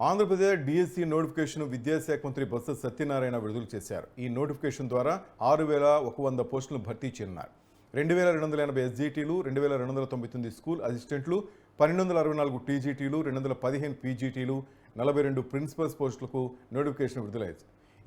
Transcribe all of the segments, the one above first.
Andhra Pradesh DSC notification విద్యాశాఖ మంత్రి బొత్స సత్యనారాయణ విడుదల చేశారు. ఈ నోటిఫికేషన్ ద్వారా 6,100 పోస్టులను భర్తీ చేయనున్నారు. 2,280 ఎస్జీటీలు, 2,299 స్కూల్ అసిస్టెంట్లు, 1,264 టీజీటీలు, 215 పీజీటీలు, 42 ప్రిన్సిపల్స్ పోస్టులకు నోటిఫికేషన్ విడుదలయ్యాయి.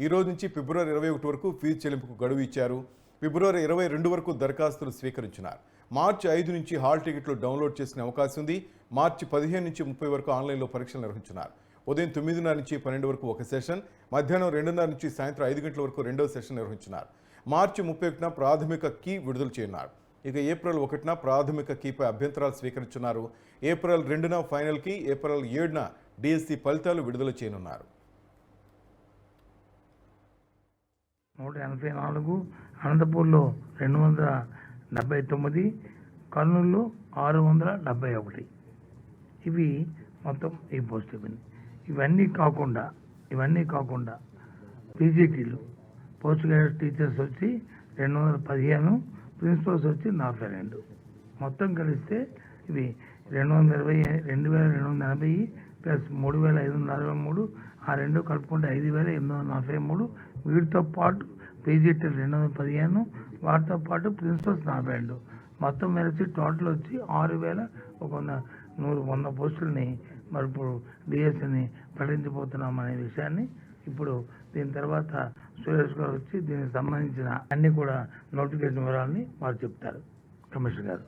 ఈ రోజు నుంచి ఫిబ్రవరి 21 వరకు ఫీజు చెల్లింపుకు గడువు ఇచ్చారు. ఫిబ్రవరి 22 వరకు దరఖాస్తులు స్వీకరించినారు. మార్చి 5 నుంచి హాల్ టికెట్లు డౌన్లోడ్ చేసుకునే అవకాశం ఉంది. మార్చి 15 నుంచి 30 వరకు ఆన్లైన్లో పరీక్షలు నిర్వహించినారు. ఉదయం 9:30 నుంచి 12 వరకు ఒక సెషన్, మధ్యాహ్నం 2:30 నుంచి సాయంత్రం 5 గంటల వరకు రెండవ సెషన్ నిర్వహించినారు. మార్చి 31న ప్రాథమిక కీ విడుదల చేయనున్నారు. ఇక ఏప్రిల్ 1న ప్రాథమిక కీపై అభ్యంతరాలు స్వీకరించున్నారు. ఏప్రిల్ 2న ఫైనల్ కీ, ఏప్రిల్ 7న డిఎస్సి ఫలితాలు విడుదల చేయనున్నారు. 184, అనంతపూర్లో 279, కర్నూలులో 671. ఇవి మొత్తం ఈ పోస్ట్ ఇవన్నీ. ఇవన్నీ కాకుండా పీజీటీలు, పోస్ట్ గ్రాడ్యుయేట్ టీచర్స్ వచ్చి 215, ప్రిన్సిపల్స్ వచ్చి 42. మొత్తం కలిస్తే ఇవి 2,280 ప్లస్ 3,543, ఆ రెండు కలుపుకుంటే 5,843. వీటితో పాటు పీజీటీలు 215, వాటితో పాటు ప్రిన్సిపల్స్ 42. మొత్తం కలిసి టోటల్ వచ్చి 6,100 పోస్టులని మరి ఇప్పుడు డిఎస్సిని ప్రకటించబోతున్నామనే విషయాన్ని ఇప్పుడు దీని తర్వాత సురేష్ గారు వచ్చి దీనికి సంబంధించిన అన్ని కూడా నోటిఫికేషన్ వివరాలని వారు చెప్తారు. కమిషనర్ గారు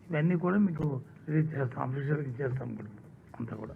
ఇవన్నీ కూడా మీకు రిలీజ్ చేస్తాం, అఫీషియల్గా ఇచ్చేస్తాం కూడా అంతా కూడా.